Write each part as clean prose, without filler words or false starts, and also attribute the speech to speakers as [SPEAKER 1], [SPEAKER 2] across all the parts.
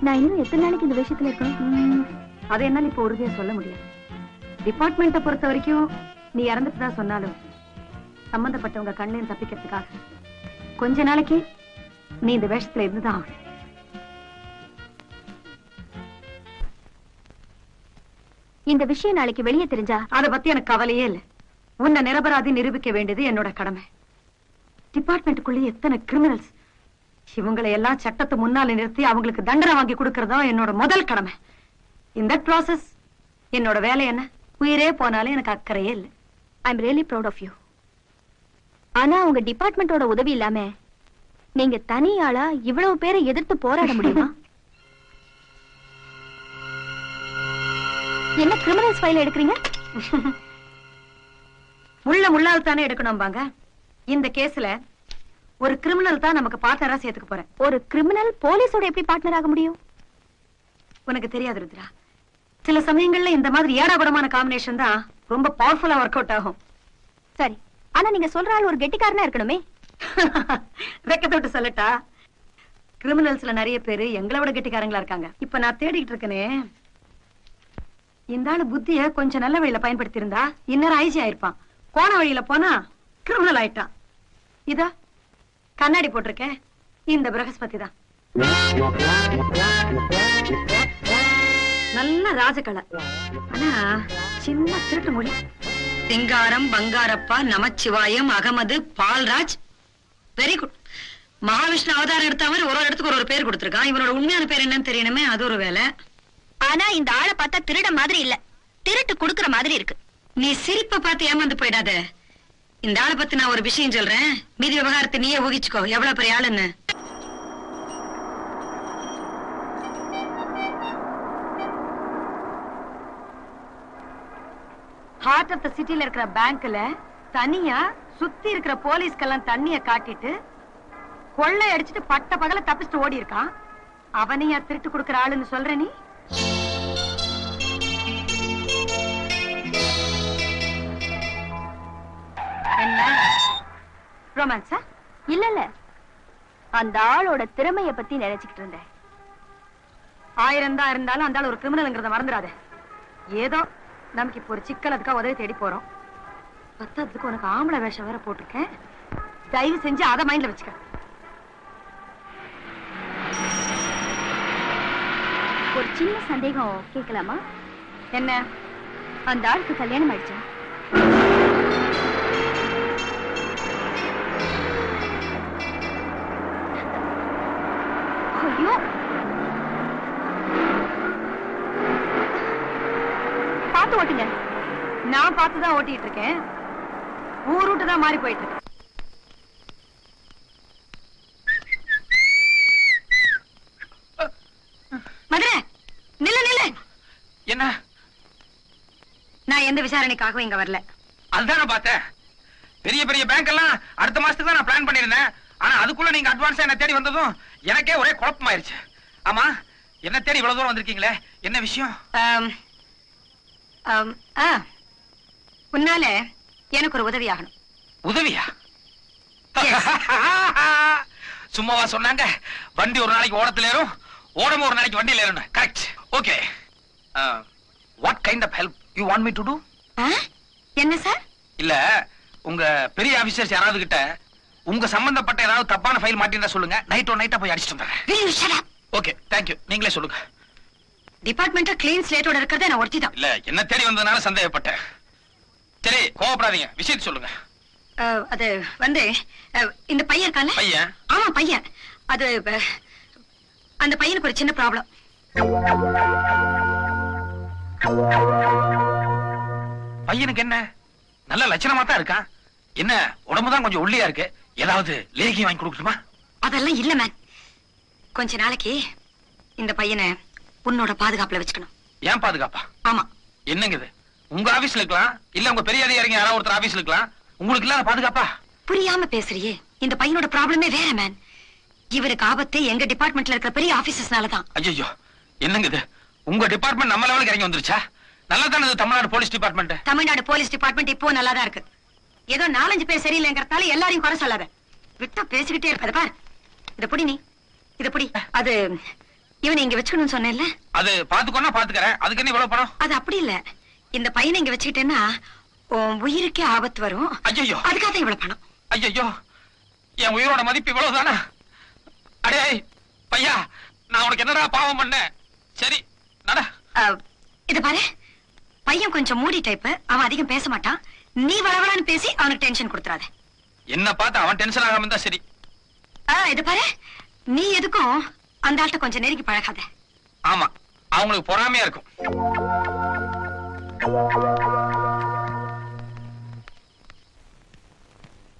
[SPEAKER 1] நான் இன்னும் எத்தனை நாளைக்கு இந்த விஷயத்துல இருக்கணும்?
[SPEAKER 2] அதை என்னால இப்ப உறுதியா சொல்ல முடியாது. டிபார்ட்மெண்ட்டை பொறுத்த வரைக்கும் நீ இறந்துட்டுதான் சொன்னாலும் சம்பந்தப்பட்டவங்க கண்ணையும் தப்பிக்கிறதுக்காக கொஞ்ச நாளைக்கு நீ இந்த வேஷத்துல இருந்துதான் ஆகணும்.
[SPEAKER 1] இந்த விஷயம் நாளைக்கு வெளியே தெரிஞ்சா
[SPEAKER 2] அதை பத்தி எனக்கு கவலையே இல்லை. உன்னை நிரபராதி நிரூபிக்க வேண்டியது என்னோட கடமை. டிபார்ட்மெண்ட்டுக்குள்ளே எத்தனை கிரிமினல்ஸ், இவங்களை எல்லாம் சட்டத்தை முன்னால நிறுத்தி அவங்களுக்கு தண்டனை வாங்கி கொடுக்கறதா என்னோட முதல் கடமை. இந்த ப்ராசஸ் என்னோட வேலை என்ன, உயிரே போனாலும் எனக்கு அக்கறையே இல்லை.
[SPEAKER 1] I am really proud of you. ஆனா உங்க டிபார்ட்மெண்டோட உதவி இல்லாம நீங்க தனியாளா இவ்வளவு பேரை எதிர்த்து போராட முடியுமா? என்ன கிரிமினல்ஸ் ஃபைல் எடுக்கிறீங்க?
[SPEAKER 2] முள்ளால் தானே எடுக்கணும் பாங்க. இந்த கேஸ்ல ஒரு கிரிமினல் தான் நமக்கு பார்ட்னரா சேர்த்துக்க போறேன்.
[SPEAKER 1] ஒரு கிரிமினல் போலீஸோட எப்படி பார்ட்னர் ஆக முடியும்?
[SPEAKER 2] உனக்கு தெரியாது ருத்ரா, சில சமயங்கள்ல இந்த மாதிரி ஏடாகுடமான காம்பினேஷன் தான் ரொம்ப பவர்ஃபுல்லா ஒர்க் அவுட் ஆகும்.
[SPEAKER 1] சரி, ஆனா நீங்க சொல்ற ஆள் ஒரு கெட்டிக்காரனா இருக்கணுமே.
[SPEAKER 2] வெக்கத்தோட்டு சொல்லட்டா, கிரிமினல்ஸ்ல நிறைய பேரு எங்களை விட கெட்டிக்காரங்களா இருக்காங்க. இப்ப நான் தேடிட்டு இருக்கேனே, இந்த ஆளு புத்திய கொஞ்சம் நல்ல வழியில பயன்படுத்தி இருந்தா இன்னும் ஐஜி ஆயிருப்பான். போன வழியில போனா கிரிமினல் ஆயிட்டான். இதா கண்ணாடி போட்டிருக்கேன், இந்த பிரகஸ்பதி தான். நல்ல ராஜகலை, ஆனா சின்ன திருட்டு மொழி. சிங்காரம், பங்காரப்பா, நமச்சிவாயம், அகமது, பால்ராஜ். Very good. மகாவிஷ்ணு அவதாரம் எடுத்தவர் ஒரு இடத்துக்கு ஒரு பேர் கொடுத்திருக்கான். இவனோட உண்மையான பேர் என்னன்னு தெரியணுமே, அது ஒரு வேலை.
[SPEAKER 1] ஆனா இந்த ஆளை பார்த்தா திருட மாதிரி இல்ல, திருட்டு குடுக்கற மாதிரி இருக்கு.
[SPEAKER 2] நீ சிரிப்பை பார்த்து ஏமாந்து போயிடாத. இந்த ஆளை பத்தி நான் ஒரு விஷயம் சொல்றேன், மீதி விவகாரத்தை நீயே ஊகிச்சுக்கோ எவ்வளவு பெரிய ஆளுன்னு. ஹார்ட் ஆஃப் த சிட்டில இருக்கிற பேங்க்ல தனியா சுத்தி இருக்கிற போலீஸ்க்கெல்லாம் தண்ணிய காட்டிட்டு கொள்ளை அடிச்சுட்டு பட்ட பகல தப்பிச்சுட்டு ஓடி இருக்கான். அவனையா திருட்டு கொடுக்கற ஆளுன்னு சொல்ற நீ? என்ன ரொமான்ஸா?
[SPEAKER 1] இல்ல இல்ல, அந்த ஆளோட திறமைய பத்தி நினைச்சுக்கிட்டு இருந்தேன்.
[SPEAKER 2] 1000 தான் இருந்தாலும் அந்த ஆள் ஒரு கிரிமினல்ங்கிறத மறந்துடாத. ஏதோ நமக்கு இப்ப ஒரு சிக்கல், அதுக்காக உதவி தேடி போறோம். பத்ததுக்கு உனக்கு ஆம்பளை வேஷம் வேற போட்டிருக்கேன், தயவு செஞ்சு அதை மைண்ட்ல வச்சுக்க.
[SPEAKER 1] ஒரு சின்ன சந்தேகம் கேட்கலாமா?
[SPEAKER 2] என்ன?
[SPEAKER 1] அந்த ஆளுக்கு கல்யாணம் ஆயிடுச்சா? ஐயோ, பார்த்து ஓட்டுங்க.
[SPEAKER 2] நான் பார்த்துதான் ஓட்டிட்டு இருக்கேன், ஊர் ரூட்டு தான் மாறி போயிட்டு இருக்கு. மதுரை நில்ல நில்ல.
[SPEAKER 3] என்ன?
[SPEAKER 2] நான் எந்த விசாரணைக்காகவும் இங்க வரல.
[SPEAKER 3] அதுதான் பார்த்தேன். பெரிய பெரிய பேங்க் எல்லாம் அடுத்த மாசத்துக்கு தான் நான் பிளான் பண்ணிருந்தேன். ஆனா அதுக்குள்ள நீங்க அட்வான்ஸா என்ன தேடி வந்ததும் எனக்கே ஒரே குழப்பமாயிருச்சு. ஆமா, என்ன தேடி இவ்வளவு தூரம் வந்திருக்கீங்களே, என்ன விஷயம்?
[SPEAKER 2] உன்னால எனக்கு ஒரு உதவி ஆகணும்.
[SPEAKER 3] உதவியா? சும்மாவா சொன்னாங்க? வண்டி ஒரு நாளைக்கு ஓடத்துல ஏறும், ஓடமும் ஒரு நாளைக்கு வண்டியில ஏறும். Correct. Okay, what kind of help you want me to do?
[SPEAKER 2] என்ன சார்?
[SPEAKER 3] இல்ல, உங்க பெரிய ஆபீசர்ஸ் யாராவது கிட்ட உங்க சம்பந்தப்பட்ட ஏதாவது தப்பான ஃபைல் மாட்டிருந்தா சொல்லுங்க, நைட்டா போய் அடிச்சிட்டு வந்துடுறேன். Okay, thank you. நீங்களே சொல்லுங்க.
[SPEAKER 2] டிபார்ட்மெண்ட் கிளீன் ஸ்லேட்டோட இருக்கிறத நான் ஒருத்தி தான்.
[SPEAKER 3] இல்ல, என்ன தேடி வந்ததுனால சந்தேகப்பட்டேன். சரி, கோவப்படாதீங்க, விஷயத்தை சொல்லுங்க.
[SPEAKER 2] அது வந்து இந்த பையன் இருக்கான்ல?
[SPEAKER 3] பையன்?
[SPEAKER 2] ஆமா பையன். அது அந்த பையனுக்கு ஒரு சின்ன ப்ராப்ளம்.
[SPEAKER 3] பையனுக்கு என்ன? நல்ல லட்சணமா தான் இருக்கான். என்ன உடம்புதான் கொஞ்சம் ஒல்லியா இருக்கு, ஏதாவது லேகி வாங்கி கொடுக்கணுமா?
[SPEAKER 2] அதெல்லாம் இல்ல மேன். கொஞ்ச நாளைக்கு இந்த பையனை உன்னோட பாதுகாப்புல வச்சுக்கணும்.
[SPEAKER 3] ஏன் பாதுகாப்பா?
[SPEAKER 2] ஆமா.
[SPEAKER 3] என்னங்க இது? உங்க ஆபீஸ்ல இருக்கலாம், இல்ல உங்க பெரிய அதிகாரிங்க யாராவது ஒருத்தர் ஆபீஸ்ல இருக்கலாம், உங்களுக்கு இல்லாத பாதுகாப்பா?
[SPEAKER 2] புரியாம பேசுறியே. இந்த பையனோட ப்ராப்ளமே வேற மேன். இவருக்கு ஆபத்து எங்க டிபார்ட்மெண்ட்ல இருக்கிற பெரிய ஆபீசர்ஸ்னாலதான்.
[SPEAKER 3] ஐயோ, என்னங்க இது? உங்க டிபார்ட்மெண்ட் நம்ம லெவலுக்கு இறங்கி வந்துருச்சா? நல்லா தானே Tamil Nadu police department.
[SPEAKER 2] Tamil Nadu police department இப்போ நல்லாதான் இருக்கு. ஏதோ 4-5 பேர் சரியில்லைங்கிறதால எல்லாரையும் குறை சொல்லாத. விட்டா பேசிக்கிட்டே இருப்பது பார். இத புடி, நீ இத புடி. அது இவனை இங்க வச்சுக்கணும்னு சொன்னேன்ல,
[SPEAKER 3] அது பாத்துக்கோன்னா பாத்துக்கறேன். அதுக்கு என்ன இவ்வளவு பணம்?
[SPEAKER 2] அது அப்படி இல்ல. இந்த பையனை இங்க வச்சுக்கிட்டேன்னா உன் உயிருக்கே ஆபத்து வரும்.
[SPEAKER 3] ஐயோ
[SPEAKER 2] அதுக்காக தான் இவ்வளவு பணம்.
[SPEAKER 3] ஐயோ, என் உயிரோட மதிப்பு இவ்வளவுதானா? அடே பையா, நான் உனக்கு என்னடா பாவம் பண்ணேன்? சரி நட.
[SPEAKER 2] இத பாரு, பையன் கொஞ்சம் மூடி டைப். அவன் அதிகம் பேச மாட்டான். நீ வளவளான்னு பேசி அவனுக்கு டென்ஷன் கொடுத்துறாத.
[SPEAKER 3] என்ன பார்த்து அவன் டென்ஷன் ஆகாம இருந்தா சரி.
[SPEAKER 2] இத பாரு, நீ எதுக்கும் அந்த ஆள்கிட்ட கொஞ்சம் நெருங்கி பழகாத.
[SPEAKER 3] ஆமா, அவங்களுக்கு பொறாமையா இருக்கும்.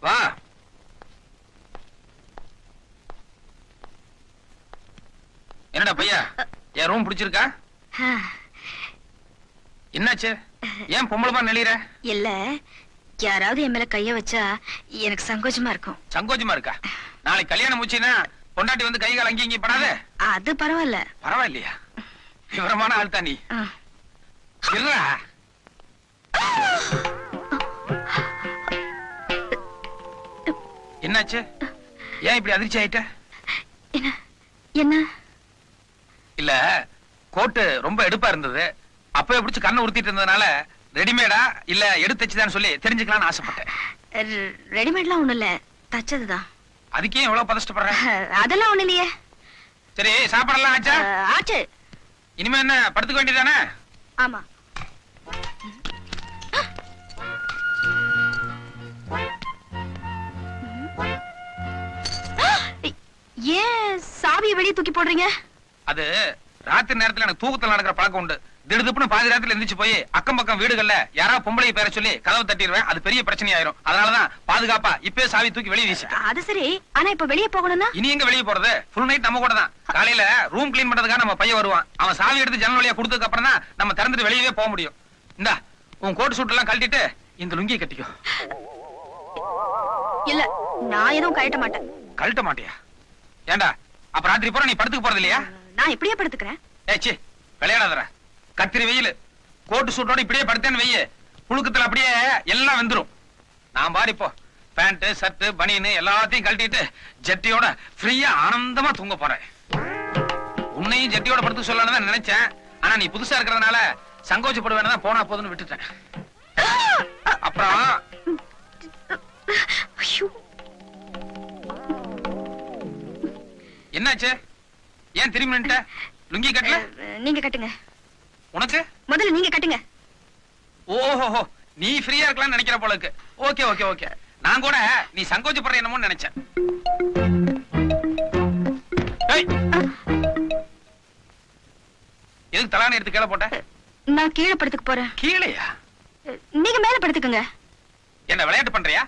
[SPEAKER 3] வா. என்னடா பையா, என் ரூம் பிடிச்சிருக்கா? என்னாச்சு? ஏன் பொம்பளமா நெளிற?
[SPEAKER 1] இல்ல, யாராவது என் மேல கைய வச்சா எனக்கு சங்கோஜமா இருக்கும்.
[SPEAKER 3] சங்கோஜமா இருக்கா? நாளைக்கு கல்யாணம் முடிச்சுன்னா பொண்டாட்டி வந்து கை கால் அங்கேயும் இங்கேயும் படாத.
[SPEAKER 1] அது பரவாயில்ல.
[SPEAKER 3] பரவாயில்லையா? விவரமான ஆள் தான் நீ. இருடா. என்னாச்சு? ஏன் இப்படி அதிர்ச்சி ஆயிட்ட?
[SPEAKER 1] என்ன என்ன?
[SPEAKER 3] இல்ல, கோட்டு ரொம்ப எடுப்பா இருந்தது. அப்பவே பிடிச்சு கண்ணை உறுத்திட்டு இருந்ததுனால ரெடிமேடா இல்ல எடுத்து தச்சுதான்னு சொல்லி தெரிஞ்சுக்கலாம்னு ஆசைப்பட்டேன்.
[SPEAKER 1] ரெடிமேட்லாம் ஒண்ணும் இல்ல, தச்சதுதான்.
[SPEAKER 3] அதுக்கே எவ்வளவு பதஷ்டப்படுற?
[SPEAKER 1] அதெல்லாம் ஒண்ணு இல்லையே.
[SPEAKER 3] சரி, சாப்பாடெல்லாம் ஆச்சா?
[SPEAKER 1] ஆச்சு.
[SPEAKER 3] இனிமே என்ன, படுத்துக்க வேண்டியதானே?
[SPEAKER 1] ஆமா. ஏன் சாவியை வெளியே தூக்கி போடுறீங்க?
[SPEAKER 3] அது ராத்திரி நேரத்துல எனக்கு தூக்கத்துல நடக்கிற பழக்கம் உண்டு. திடுதுப்புன்னு பாதி ராத்திரில எந்திரிச்சு போய் அக்கம் பக்கம் வீடுகள்ல யாராவது பொம்பளை பேர சொல்லி கதவை தட்டிடுவேன். அது பெரிய பிரச்சனை ஆயிரும். அதனாலதான் பாதுகாப்பா இப்பவே சாவி தூக்கி வெளியே வீசிட்டேன்.
[SPEAKER 1] அது சரி, ஆனா இப்ப வெளியே போகணும்னா?
[SPEAKER 3] இனி எங்க வெளியே போறது? ஃபுல் நைட் நம்ம கூட தான். காலையில ரூம் கிளீன் பண்றதுக்காக நம்ம பையன் வருவான். அவன் சாவி எடுத்து ஜன்னல் வழியா கொடுத்ததுக்கு அப்புறம் தான் நம்ம திறந்துட்டு வெளியவே போக முடியும். இந்தா, உன் கோட் சூட் எல்லாம் கழட்டிட்டு இந்த லுங்கியை கட்டிக்கோ.
[SPEAKER 1] இல்ல, நான் எதுவும் கழட்ட மாட்டேன்.
[SPEAKER 3] கழட்ட மாட்டியா? ஏண்டா, அப்ப ராத்திரி பூரா நீ படுத்துக்க போறது இல்லையா?
[SPEAKER 1] நான் இப்படியே படுத்துக்கிறேன்.
[SPEAKER 3] ஏச்சி, விளையாடாதடா. கத்திரி வெயில் கோட்டு சூட்டோட இப்படியே படுத்தேன்னு வெய்ய, புழுக்கத்துல அப்படியே எல்லாம் வெந்துரும். நான் பாரு இப்போ பேண்ட் ஷர்ட் பனியன் எல்லாத்தையும் கழட்டிட்டு ஜட்டியோட ஃப்ரீயா ஆனந்தமா தூங்க போறேன். உன்னையும் ஜட்டியோட படுத்து சொல்லலாம்னு தான் நினைச்சேன். ஆனா நீ புதுசா இருக்கிறதுனால சங்கோச்சப்படுவேன்னு தான் போனா போதுன்னு விட்டுட்டேன். அப்புறம் என்னாச்சு? ஏன் திரும்பி நின்னுட்ட? லுங்கி கட்டல?
[SPEAKER 1] நீங்க கட்டுங்க.
[SPEAKER 3] உனக்கு
[SPEAKER 1] முதல்ல நீங்க கட்டுங்க.
[SPEAKER 3] ஓஹோ, நீ ஃப்ரீயா இருக்கலாம்னு நினைக்கிற போல இருக்கு. Okay okay okay. நான் கூட நீ சங்கோச்சப்படுற என்னமோ நினைச்சேன். எதுக்கு தலானி எடுத்து கீழே போட்ட?
[SPEAKER 1] நான் கீழே படுத்துக்க போறேன்.
[SPEAKER 3] கீழையா?
[SPEAKER 1] நீங்க மேல படுத்துக்கங்க.
[SPEAKER 3] என்ன விளையாட்டு பண்றியா?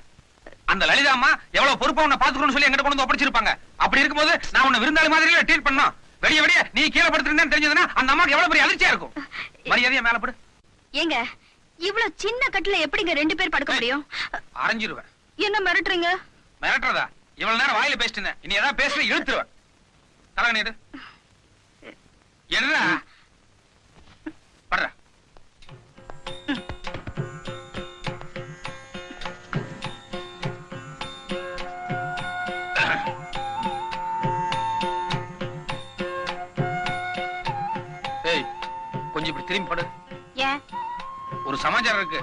[SPEAKER 3] அந்த லலிதா அம்மா எவ்வளவு பொறுப்பா உன்னை பாத்துக்கணும்னு சொல்லி எங்கிட்ட கொண்டு வந்து ஒப்படைச்சிருப்பாங்க. அப்படி இருக்கும்போது நான் உன்னை விருந்தாளி மாதிரி ட்ரீட் பண்ணோம். வெளிய வெளிய நீ கீழே படுத்துருந்தேன்னு தெரிஞ்சதுன்னா அந்த அம்மாக்கு எவ்வளவு பெரிய அதிர்ச்சியா இருக்கும். மரியாதையா மேல படு.
[SPEAKER 1] ஏங்க, இவ்வளவு சின்ன கட்டுல எப்படிங்க 2 பேர் படுக்க முடியும்?
[SPEAKER 3] அரைஞ்சிருவேன்.
[SPEAKER 1] என்ன மிரட்டுறீங்க?
[SPEAKER 3] மிரட்டுறதா? இவ்வளவு நேரம் வாயில பேசிட்டு இருந்தேன். இனி ஏதாவது பேசுற இழுத்துருவேன். தலகணி எடு. எடுடா. படுற. ஏய், கொஞ்சம் இப்படி திரும்பி படு.
[SPEAKER 1] ஏன்?
[SPEAKER 3] ஒரு சமாச்சாரம் இருக்கு.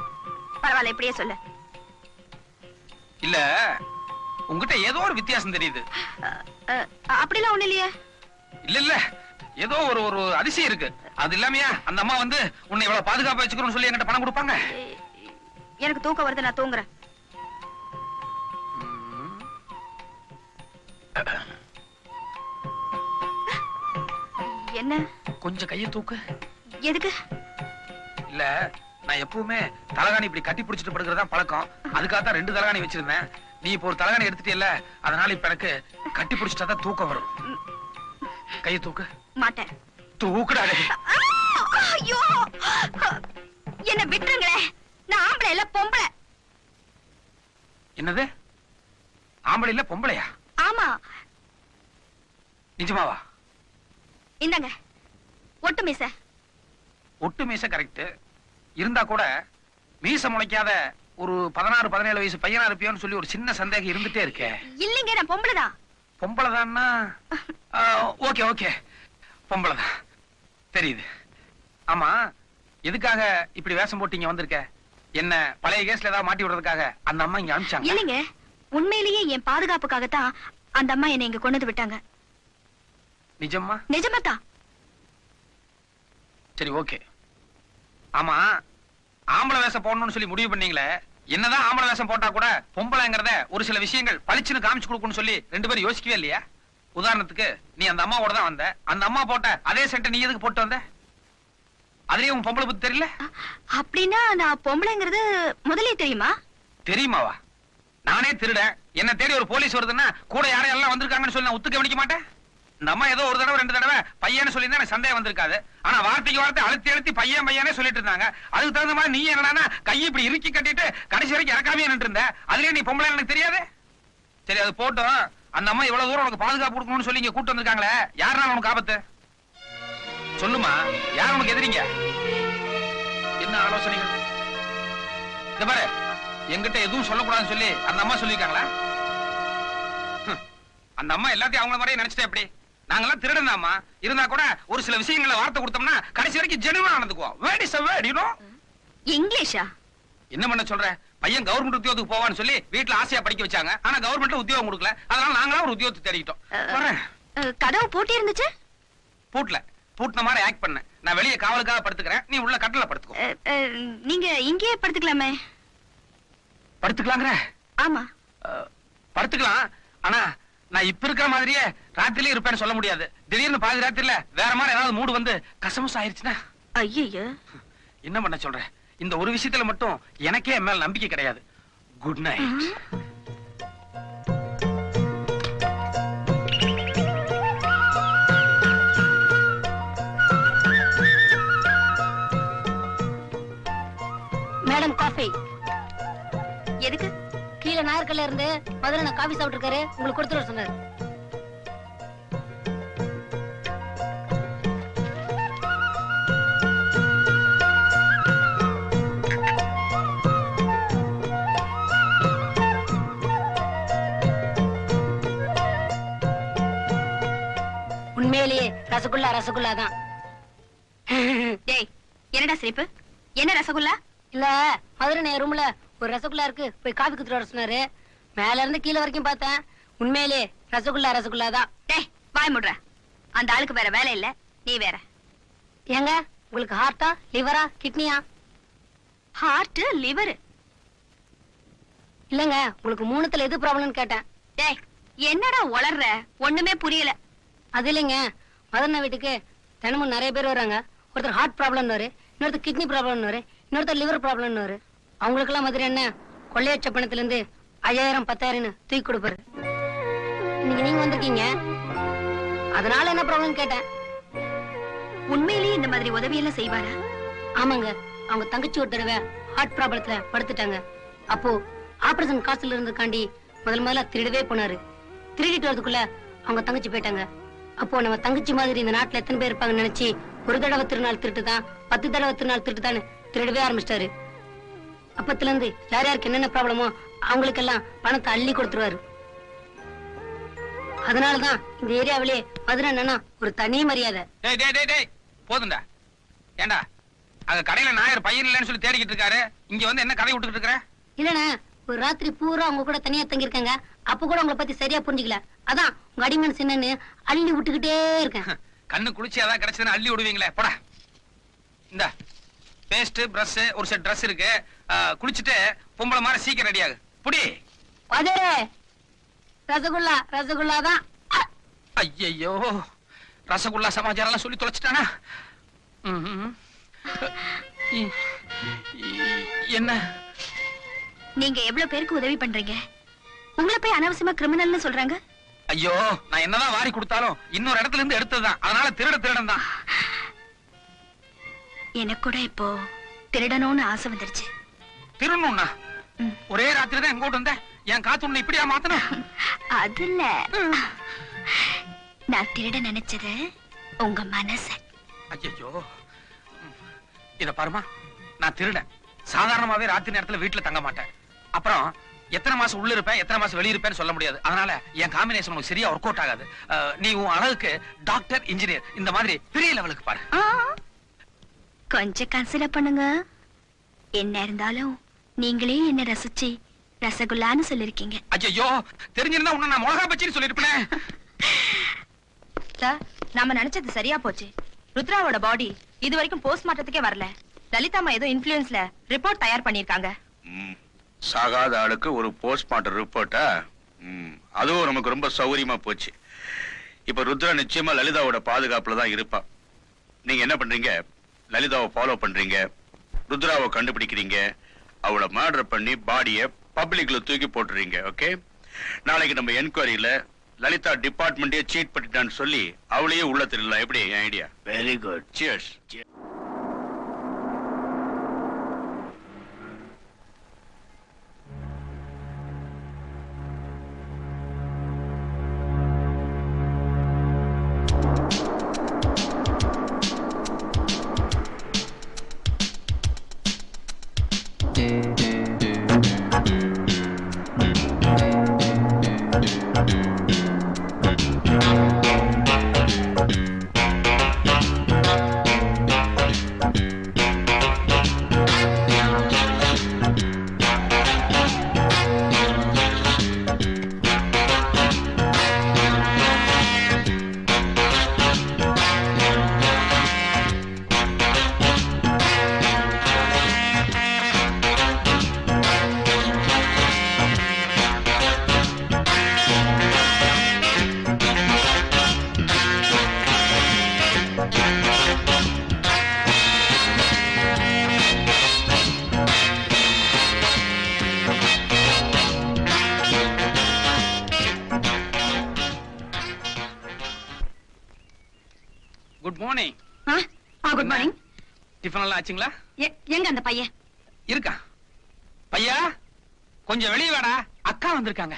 [SPEAKER 1] பரவாயில்ல, இப்படியே சொல்லு.
[SPEAKER 3] இல்ல, உங்ககிட்ட ஏதோ ஒரு வித்தியாசம் தெரியுது.
[SPEAKER 1] அப்படிலாம் ஒண்ணு இல்லையே.
[SPEAKER 3] இல்ல இல்ல, ஏதோ ஒரு ஒரு அதிசயம் இருக்கு. அது இல்லாமையா அந்த அம்மா வந்து உன்னை இவ்வளவு பாதுகாப்பா வச்சுக்கணும்னு சொல்லி என்கிட்ட பணம் கொடுப்பாங்க?
[SPEAKER 1] எனக்கு தூக்கம் வருது, நான் தூங்குறேன். என்ன?
[SPEAKER 3] கொஞ்சம் கையை தூக்கு.
[SPEAKER 1] எதுக்கு?
[SPEAKER 3] இல்ல, நான் எப்பவுமே தலகாணி இப்படி கட்டி பிடிச்சிட்டு படுக்கிறதா பழக்கம். அதுக்காக தான் 2 தலகாணி வச்சிருந்தேன். நீ இப்போ ஒரு தலகாணி எடுத்துட்டியல்ல, அதனால இப்ப எனக்கு கட்டி பிடிச்சிட்டா தான் தூக்கம் வரும். கையை தூக்கு.
[SPEAKER 1] மாட்டேன்.
[SPEAKER 3] தூக்குடாடே.
[SPEAKER 1] ஐயோ, என்ன விட்டுருங்களே. நான் ஆம்பளை இல்ல, பொம்பளை.
[SPEAKER 3] என்னது? ஆம்பளை இல்ல பொம்பளையா?
[SPEAKER 1] ஆமா.
[SPEAKER 3] நிஜமாவா?
[SPEAKER 1] இந்தாங்க ஒட்டு மீச.
[SPEAKER 3] ஒட்டு மீச கரெக்ட். இருந்தா கூட மீச முளைக்காத ஒரு 16-17 வயசு பையனா இருப்பியோன்னு சொல்லி ஒரு சின்ன சந்தேகம் இருந்துட்டே இருக்கே.
[SPEAKER 1] இல்லைங்க, நான் பொம்பளைதான்.
[SPEAKER 3] பொம்பளைதான்னா ஓகே ஓகே. பொம்பளைதான் தெரியுது. ஆமா, எதுக்காக இப்படி வேஷம் போட்டு இங்க வந்திருக்க? என்ன பழைய கேஸ்ல ஏதாவது மாட்டி விடுறதுக்காக அந்த அம்மா இங்க அனுப்பிச்சாங்க?
[SPEAKER 1] இல்லைங்க, உண்மையிலேயே என் பாதுகாப்புக்காகத்தான் அந்த அம்மா என்னை இங்க கொண்டு வந்து விட்டாங்க.
[SPEAKER 3] நிஜமா?
[SPEAKER 1] நிஜமாதான்.
[SPEAKER 3] சரி, ஓகே. ஆமா, ஆம்பளை வேஷம் போடணும்னு சொல்லி முடிவு பண்ணீங்களே, என்னதான் ஆம்பளை வேஷம் போட்டா கூட பொம்பளைங்கிறத ஒரு சில விஷயங்கள் பளிச்சுன்னு காமிச்சு கொடுக்கணும்னு சொல்லி ரெண்டு பேரும் யோசிக்கவே இல்லையா? உதாரணத்துக்கு, நீ அந்த அம்மாவோட தான் வந்த, அந்த அம்மா போட்ட அதே சென்ட் நீ எதுக்கு போட்டு வந்த? அதுலயே உன் பொம்பளை பத்தி தெரியல?
[SPEAKER 1] அப்படின்னா நான் பொம்பளைங்கிறது முதலே தெரியுமா?
[SPEAKER 3] தெரியுமாவா? நானே திருடன், என்ன தேடி ஒரு போலீஸ் வருதுன்னா கூட யாரையெல்லாம் வந்திருக்காங்கன்னு சொல்லி நான் ஒத்து கவனிக்க மாட்டேன். இந்த அம்மா ஏதோ ஒரு தடவை 2 தடவை பையன்னு சொல்லி எனக்கு சந்தேகம் வந்திருக்காது. ஆனா வார்த்தைக்கு வார்த்தை அழுத்தி அழுத்தி பையன் பையனே சொல்லிட்டு இருந்தாங்க. அதுக்கு தகுந்த மாதிரி நீ என்னன்னா கையை இப்படி இறுக்கி கட்டிட்டு கடைசி வரைக்கும் இறக்காமே நின்று இருந்த. அதுலயே நீ பொம்பளை எனக்கு தெரியாது. சரி, அது போட்டோம். அந்த அம்மா இவ்வளவு தூரம் உனக்கு பாதுகாப்பு கொடுக்கணும்னு சொல்லி இங்க கூட்டு வந்திருக்காங்களே, யாருனால உனக்கு ஆபத்து? சொல்லுமா, யார் உனக்கு எதிரிங்க? என்ன ஆலோசனைகள்? இந்த பாரு, என்கிட்ட எதுவும் சொல்லக்கூடாதுன்னு சொல்லி அந்த அம்மா சொல்லிருக்காங்களா? அந்த அம்மா எல்லாத்தையும் அவங்கள மாதிரியே நினைச்சிட்டே எப்படி? நாங்கெல்லாம் திருடனாமா இருந்தா கூட ஒரு சில விஷயங்களை வார்த்தை கொடுத்தோம்னா கடைசி வரைக்கும் ஜெனுவா நடந்துக்குவோம். Word is a word, you know?
[SPEAKER 1] இங்கிலீஷா?
[SPEAKER 3] என்ன பண்ண சொல்ற? பையன் கவர்மெண்ட் உத்தியோகத்துக்கு போவான்னு சொல்லி வீட்டுல ஆசையா படிக்க வச்சாங்க. ஆனா கவர்மெண்ட்ல உத்தியோகம் கொடுக்கல. அதனால நாங்களா ஒரு உத்தியோகத்தை தேடிக்கிட்டோம். வரேன்.
[SPEAKER 1] கதவு பூட்டி இருந்துச்சு?
[SPEAKER 3] பூட்ல பூட்டின மாதிரி ஆக்ட் பண்ண. நான் வெளியே காவலுக்காக படுத்துக்கிறேன், நீ உள்ள கட்டல படுத்துக்கோ.
[SPEAKER 1] நீங்க இங்கேயே படுத்துக்கலாமே.
[SPEAKER 3] படுத்துக்கலாங்கிற?
[SPEAKER 1] ஆமா,
[SPEAKER 3] படுத்துக்கலாம். ஆனா நான் இப்ப இருக்கிற மாதிரியே ராத்திரிலே இருப்பேன்னு சொல்ல முடியாது. திடீர்னு பாதி ராத்திரில வேற மாதிரி ஏதாவது மூடு வந்து கசமுசம் ஆயிருச்சுன்னா?
[SPEAKER 1] ஐயோ,
[SPEAKER 3] என்ன பண்ண சொல்ற? இந்த ஒரு விஷயத்துல மட்டும் எனக்கே என் மேல நம்பிக்கை கிடையாது. Good night.
[SPEAKER 2] Madam, coffee.
[SPEAKER 1] எதுக்கு?
[SPEAKER 2] கீழே நாயர்கல்ல இருந்து முதல்ல காஃபி சாப்பிட்டு இருக்காரு, உங்களுக்கு கொடுத்துட்டு வர சொன்னாரு. உண்மையிலேயே ரசகுல்லா ரசகுல்லா தான்.
[SPEAKER 1] டேய், என்னடா சிரிப்பு? என்ன ரசகுல்லா?
[SPEAKER 2] இல்ல, மதுரை ரூம்ல ஒரு ரசகுல்லா இருக்கு, போய் காஃபி குடுத்துட்டு வர சொன்னாரு. மேல இருந்து கீழே வரைக்கும் பார்த்தேன், உண்மையிலே ரசகுல்லா ரசகுல்லா தான்.
[SPEAKER 1] டேய், வாய் முடுற. அந்த ஆளுக்கு வேற வேலை இல்ல, நீ வேற.
[SPEAKER 2] ஏங்க, உங்களுக்கு ஹார்ட்டா லிவரா கிட்னியா?
[SPEAKER 1] Heart, liver.
[SPEAKER 2] இல்லங்க, உங்களுக்கு மூணுத்துல எது ப்ராப்ளம்னு கேட்டேன்.
[SPEAKER 1] டேய், என்னடா உளர்ற? ஒண்ணுமே புரியல.
[SPEAKER 2] அது இல்லைங்க, மதன வீட்டுக்கு தினமும் நிறைய பேர் வராங்க. ஒருத்தர் ஹார்ட் ப்ராப்ளம்னு, இன்னொருத்தர் கிட்னி ப்ராப்ளம்னு, இன்னொருத்தர் லிவர் ப்ராப்ளம்னு. அவங்களுக்கெல்லாம் மதுரை என்ன கொள்ளையற்ற பணத்துல இருந்து 5000 10,000 தூக்கி கொடுப்பாரு. இன்னைக்கு நீங்க வந்திருக்கீங்க, அதனால என்ன ப்ராப்ளம் கேட்டேன்.
[SPEAKER 1] உண்மையிலேயே இந்த மாதிரி உதவி எல்லாம் செய்வாரா?
[SPEAKER 2] ஆமாங்க, அவங்க தங்கச்சி ஒரு தடவை ஹார்ட் ப்ராப்ளத்துல படுத்துட்டாங்க. அப்போ ஆபரேஷன் காசுல இருந்துக்காண்டி முதல்ல திருடவே போனாரு. திருடிட்டு வரதுக்குள்ள அவங்க தங்கச்சி போயிட்டாங்க. அப்போ நம்ம தங்கச்சி மாதிரி இந்த நாட்டுல எத்தனை பேர் இருப்பாங்கன்னு நினைச்சு ஒரு தடவை திருநாள் திருட்டுதான், 10 தடவை திருநாள் திருட்டுதான் திருடவே ஆரம்பிச்சிட்டாரு. அப்பத்துல இருந்து யார் யாருக்கு என்னென்ன ப்ராப்ளமோ அவங்களுக்கெல்லாம் பணத்தை அள்ளி கொடுத்துருவாரு. அதனாலதான் இந்த ஏரியாவிலே மதுரை என்னன்னா ஒரு தனி மரியாதை.
[SPEAKER 3] டேய் டேய் டேய் டேய், போதும்டா. ஏண்டா, அங்க கடையில நாயர் பையன் இல்லைன்னு சொல்லி தேடிக்கிட்டு இருக்காரு, இங்க வந்து என்ன கதை விட்டுக்கிட்டு இருக்கற?
[SPEAKER 2] இல்லண்ணா, ஒரு ராத்திரி பூரா அவங்க கூட தனியா தங்கி இருக்காங்க. அப்ப கூட உங்களை பத்தி சரியா புரிஞ்சுக்கல. அதான் உங்க அடிமன் சின்னன்னு அள்ளி விட்டுக்கிட்டே இருக்கேன்.
[SPEAKER 3] கண்ணு குளிச்சு அதான் கிடைச்சதுன்னு அள்ளி விடுவீங்களே, போடா. இந்த பேஸ்ட், பிரஷ், ஒரு செட் ட்ரெஸ் இருக்கு. குளிச்சுட்டு பொம்பளை மாதிரி சீக்கிரம் ரெடி ஆகு. புடி.
[SPEAKER 2] அதே ரசகுல்லா ரசகுல்லா தான்.
[SPEAKER 3] ஐயோ, ரசகுல்லா சமாச்சாரம் எல்லாம் சொல்லி தொலைச்சிட்டானா? என்ன?
[SPEAKER 1] நீங்க எவ்வளவு பேருக்கு உதவி பண்றீங்க? உங்களை போய் அனாவசியமா கிரிமினல்னு சொல்றாங்க.
[SPEAKER 3] ஐயோ, நான் என்னதான் வாரி கொடுத்தாலும் இன்னொரு இடத்துல இருந்து எடுத்ததுதான். அதனால திருடன் தான்.
[SPEAKER 1] எனக்கு கூட இப்போ திருடணும்னு ஆசை வந்துருச்சு.
[SPEAKER 3] திருடணும்னா? ஒரே ராத்திரி தான் எங்கோட்டு வந்த, என் காத்து உன்னை இப்படியா மாத்தணும்?
[SPEAKER 1] அது இல்ல, நான் திருட நினைச்சது உங்க மனச.
[SPEAKER 3] ஐயோ, இத பாருமா, நான் திருடன். சாதாரணமாவே ராத்திரி நேரத்துல வீட்டுல தங்க மாட்டேன். அப்புறம் எத்தனை மாசம் உள்ள இருப்பேன் எத்தனை மாசம் வெளிய இருப்பேன்னு சொல்ல முடியாது. அதனால என் காம்பினேஷன் உனக்கு சரியா ஒர்க் அவுட் ஆகாது. நீ உன் அழகுக்கு டாக்டர், இன்ஜினியர் இந்த மாதிரி பெரிய லெவலுக்கு பாரு.
[SPEAKER 1] கொஞ்சம் கன்சிடர் பண்ணுங்க. என்ன இருந்தாலும் நீங்களே என்ன ரசிச்சு ரசகுல்லான்னு சொல்லிருக்கீங்க.
[SPEAKER 3] ஐயோ, தெரிஞ்சிருந்தா உன்னை நான் மிளகா பச்சின்னு சொல்லிருப்பேன்.
[SPEAKER 4] சார், நாம நினைச்சது சரியா போச்சு. ருத்ராவோட பாடி இது வரைக்கும் போஸ்ட்மார்ட்டத்துக்கே வரல. லலிதாமா ஏதோ இன்ஃப்ளூயன்ஸ்ல ரிப்போர்ட் தயார் பண்ணிருக்காங்க.
[SPEAKER 5] சாகாத ஆளுக்கு ஒரு போஸ்ட்மார்ட்டம் ரிப்போர்ட்டா? அதுவும் நமக்கு ரொம்ப சௌகரியமா போச்சு. இப்ப ருத்ரா நிச்சயமா லலிதாவோட பாதுகாப்புல தான் இருப்பா. நீங்க என்ன பண்றீங்க? லலிதாவை ஃபாலோ பண்றீங்க, ருத்ராவை கண்டுபிடிக்கிறீங்க, அவளை மர்டர் பண்ணி பாடிய பப்ளிக்ல தூக்கி போட்டுறீங்க. ஓகே, நாளைக்கு நம்ம என்கொயரியில லலிதா டிபார்ட்மெண்டே சீட் பண்ணிட்டான்னு சொல்லி அவளையே உள்ள தெரியல. எப்படி என் idea? Very good, cheers.
[SPEAKER 3] Good morning.
[SPEAKER 2] Good morning.
[SPEAKER 3] Tiffin எல்லாம் ஆச்சுங்களா?
[SPEAKER 2] எங்க அந்த பையன்?
[SPEAKER 3] இருக்கா? பையா, கொஞ்சம் வெளியே வாடா, அக்கா வந்திருக்காங்க.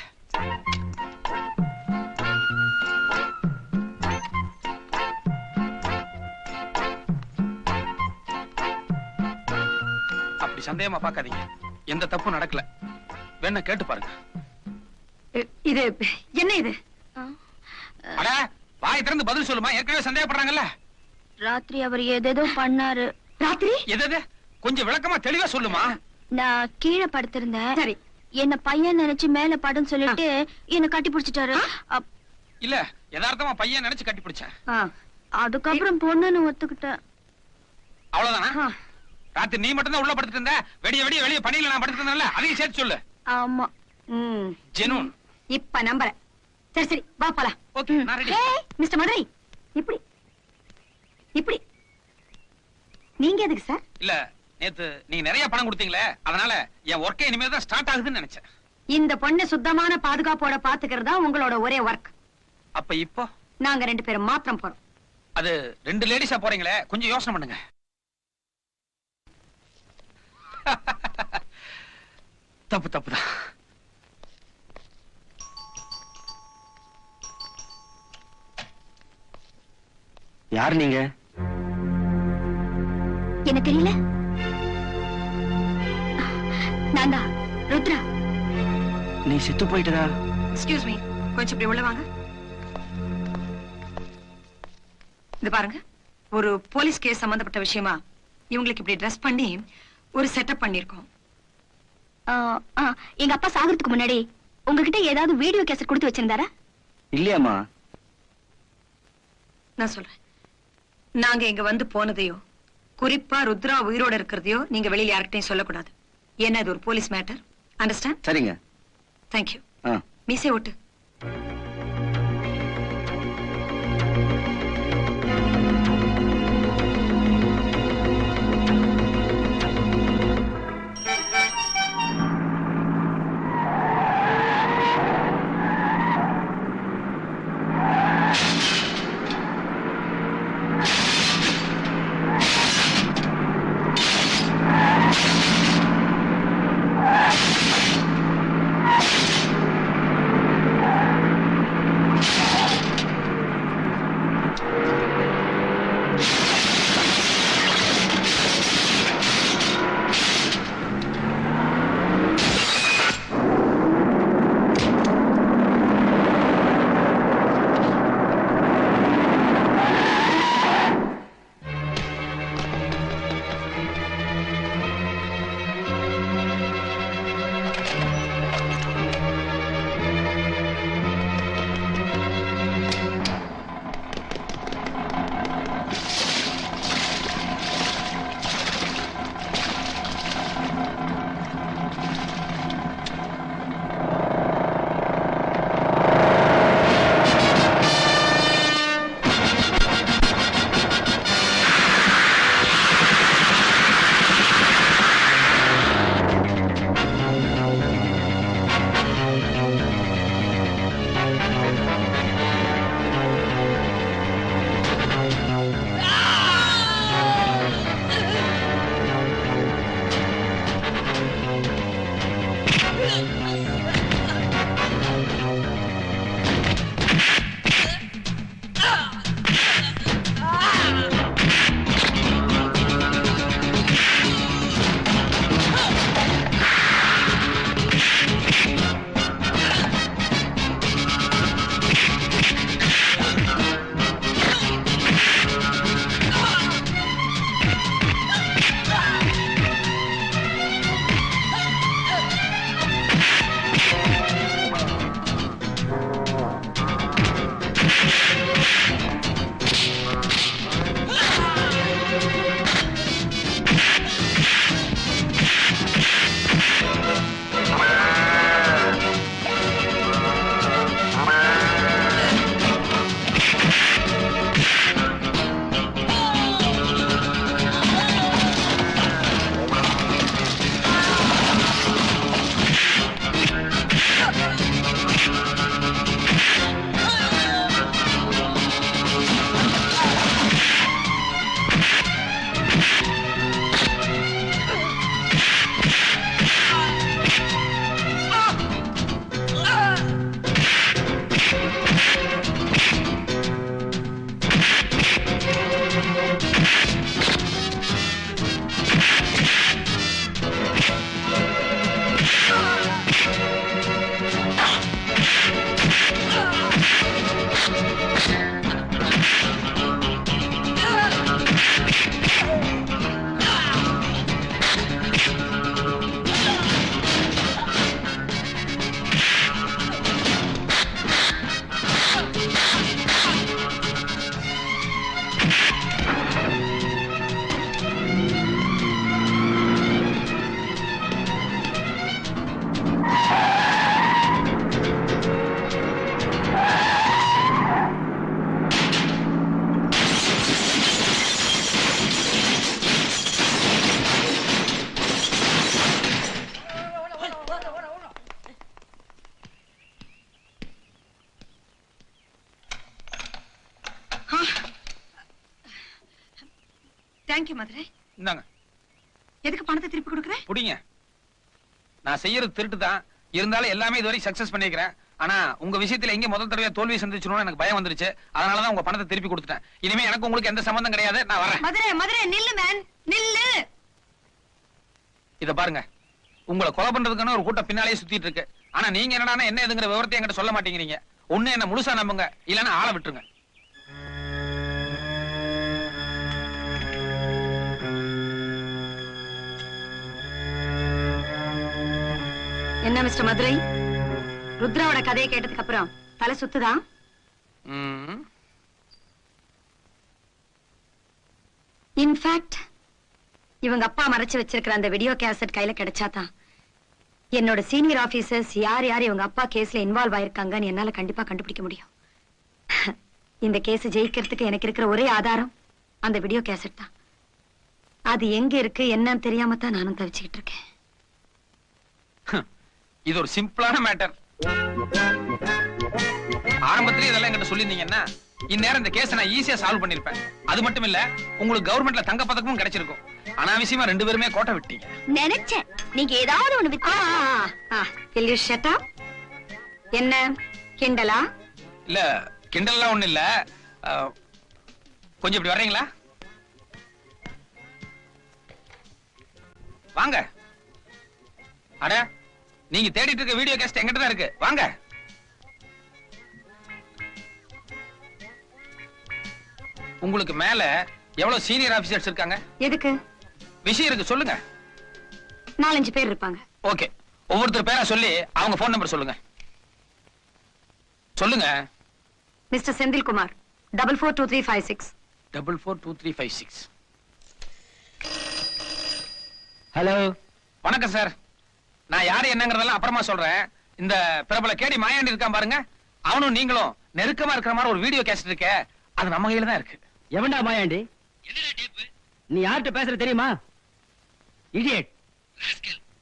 [SPEAKER 3] அப்படி சந்தேகமா பார்க்காதீங்க, எந்த தப்பும் நடக்கல. வேணா கேட்டு பாருங்க.
[SPEAKER 2] இது என்ன இது?
[SPEAKER 3] அட, வாய் திறந்து பதில் சொல்லுமா, ஏற்கனவே சந்தேகப்படுறாங்கல்ல.
[SPEAKER 1] ராத்திரி அவர் ஏதேதோ பண்ணாரு.
[SPEAKER 2] ராத்திரி
[SPEAKER 3] எது? கொஞ்சம் விளக்கமா தெளிவா சொல்லுமா.
[SPEAKER 1] நான் கீழே படுத்திருந்தேன்.
[SPEAKER 2] சரி,
[SPEAKER 1] என்ன பையன் நினைச்சு மேல படுன்னு சொல்லிட்டு என்ன கட்டி பிடிச்சிட்டாரு.
[SPEAKER 3] இல்ல, யதார்த்தமா பையன் நினைச்சு கட்டி பிடிச்சேன்.
[SPEAKER 1] அதுக்கப்புறம் பொண்ணுன்னு ஒத்துக்கிட்டேன்.
[SPEAKER 3] அவ்வளவுதானா? ராத்திரி நீ மட்டும் தான் உள்ள படுத்துட்டு இருந்த, வெடிய வெடிய வெளிய பணியில நான் படுத்துட்டு இருந்தேன்ல, அதையும் சேர்த்து சொல்லு.
[SPEAKER 1] ஆமா.
[SPEAKER 3] ஜெனூன்.
[SPEAKER 2] இப்ப நம்புறேன். சரி சரி, வா போலாம்.
[SPEAKER 3] ஓகே, நான் ரெடி.
[SPEAKER 2] மிஸ்டர் மதுரை, இப்படி இப்படி நீங்க எதுக்கு சார்?
[SPEAKER 3] இல்ல, நேத்து நீங்க நிறைய பணம் கொடுத்தீங்களே, அதனால என் ஒர்க்கே இனிமே தான் ஸ்டார்ட் ஆகுதுன்னு நினைச்சேன்.
[SPEAKER 2] இந்த பொண்ணு சுத்தமான பாதுகாப்போட பாத்துக்கிறதா உங்களோட ஒரே ஒர்க்.
[SPEAKER 3] அப்ப இப்போ
[SPEAKER 2] நாங்க 2 பேரும் மாத்திரம் போறோம்.
[SPEAKER 3] அது 2 லேடிஸா போறீங்களே, கொஞ்சம் யோசனை பண்ணுங்க. தப்புதான்.
[SPEAKER 6] யார் நீங்க?
[SPEAKER 1] என்ன தெரியல. நான் தான் ருத்ரா.
[SPEAKER 6] நீ செத்து போயிட்டதா?
[SPEAKER 2] எக்ஸ்கியூஸ் மீ, கொஞ்சம் இப்படி உள்ள வாங்க. இது பாருங்க, ஒரு போலீஸ் கேஸ் சம்பந்தப்பட்ட விஷயமா இவங்களுக்கு இப்படி ட்ரெஸ் பண்ணி ஒரு செட்டப் பண்ணிருக்கோம்.
[SPEAKER 1] எங்க அப்பா சாகிறதுக்கு முன்னாடி உங்ககிட்ட ஏதாவது வீடியோ கேசட் கொடுத்து வச்சிருந்தாரா?
[SPEAKER 6] இல்லையாமா.
[SPEAKER 2] நான் சொல்றேன், நாங்க இங்க வந்து போனதையோ, குறிப்பா ருத்ரா உயிரோட இருக்கிறதையோ நீங்க வெளியில யார்கிட்டையும் சொல்லக்கூடாது. ஏன்னா இது ஒரு போலீஸ் மேட்டர். அண்டர்ஸ்டாண்ட்?
[SPEAKER 6] சரிங்க.
[SPEAKER 2] தேங்க்யூ. மீசை ஓட்டு. தேங்க்யூ மதுரை.
[SPEAKER 3] இந்தாங்க
[SPEAKER 2] எதுக்கு பணத்தை திருப்பி கொடுக்குறேன்?
[SPEAKER 3] புடிங்க. நான் செய்யறது திருட்டு தான், இருந்தாலும் எல்லாமே இதுவரை சக்சஸ் பண்ணிருக்கிறேன். ஆனா உங்க விஷயத்துல எங்க முதல் தடவை தோல்வி சந்திச்சிடணும் எனக்கு பயம் வந்துருச்சு. அதனாலதான் உங்க பணத்தை திருப்பி கொடுத்துட்டேன். இனிமே எனக்கு உங்களுக்கு எந்த சம்பந்தம் கிடையாது. நான் வரேன்.
[SPEAKER 2] மதுரை மதுரை நில்லு மேன், நில்லு.
[SPEAKER 3] இத பாருங்க, உங்களை கொலை பண்றதுக்கான ஒரு கூட்டம் பின்னாலேயே சுத்திட்டு இருக்கு. ஆனா நீங்க என்னடானா என்ன எதுங்கிற விவரத்தை என்கிட்ட சொல்ல மாட்டேங்கிறீங்க. ஒண்ணு என்ன முழுசா நம்புங்க, இல்லன்னா ஆளை விட்டுருங்க.
[SPEAKER 2] என்ன மிஸ்டர் மதுரை, ருத்ராவோட கதையை கேட்டதுக்கு அப்புறம் தலை சுத்துதா?
[SPEAKER 3] ம்.
[SPEAKER 2] இன்ஃபேக்ட் இவங்க அப்பா மறைச்சு வச்சிருக்கிற அந்த வீடியோ கேசட் கையில கிடைச்சாதான் என்னோட சீனியர் ஆபீசர்ஸ் யார் யார் இவங்க அப்பா கேஸ்ல இன்வால்வ் ஆயிருக்காங்கன்னு என்னால கண்டிப்பா கண்டுபிடிக்க முடியும். இந்த கேஸ் ஜெயிக்கிறதுக்கு எனக்கு இருக்கிற ஒரே ஆதாரம் அந்த வீடியோ கேசட் தான். அது எங்க இருக்கு என்னன்னு தெரியாம தான் நானும் தவிச்சுக்கிட்டு இருக்கேன்.
[SPEAKER 3] இது ஒரு சிம்பிளான மேட்டர். ஆரம்பத்திலே இதெல்லாம் என்கிட்ட சொல்லியிருந்தீங்கன்னா இந்நேரம் இந்த கேஸை நான் ஈஸியா சால்வ் பண்ணிருப்பேன். அது மட்டும் இல்ல, உங்களுக்கு கவர்மெண்ட்ல தங்க பதக்கமும் கிடைச்சிருக்கும். அனாவசியமா 2 பேருமே கோட்டை விட்டீங்க.
[SPEAKER 1] நினைச்சேன் நீங்க ஏதாவது ஒண்ணு with.
[SPEAKER 2] Will you shut up? என்ன கிண்டலா?
[SPEAKER 3] இல்ல கிண்டல்லாம் ஒண்ணு இல்ல. கொஞ்சம் இப்படி வர்றீங்களா? வாங்க. அட, நீங்க தேடிட்டு இருக்க வீடியோ கேஸ்ட் எங்கிட்ட தான் இருக்கு. வாங்க. உங்களுக்கு மேல எவ்வளவு சீனியர் ஆபீசர்ஸ் இருக்காங்க?
[SPEAKER 2] எதுக்கு?
[SPEAKER 3] விஷயம் இருக்கு, சொல்லுங்க.
[SPEAKER 2] 4-5 பேர் இருப்பாங்க.
[SPEAKER 3] ஓகே, ஒவ்வொருத்தர் பேரா சொல்லி அவங்க போன் நம்பர் சொல்லுங்க. சொல்லுங்க.
[SPEAKER 2] மிஸ்டர் செந்தில்குமார் 442356.
[SPEAKER 3] 442356.
[SPEAKER 6] ஹலோ.
[SPEAKER 3] வணக்கம் சார். நான் யாரு என்னங்கறதெல்லாம் அப்புறமா சொல்றேன். இந்த பிரபல கேடி மாயாண்டி இருக்கான் பாருங்க, அவனும் நீங்களும் நெருக்கமா இருக்கிற மாதிரி ஒரு வீடியோ கேசட் இருக்கே, அது நம்ம கையில தான் இருக்கு.
[SPEAKER 6] எவன்டா மாயாண்டி? நீ யார்கிட்ட பேசுற தெரியுமா? இடியட்.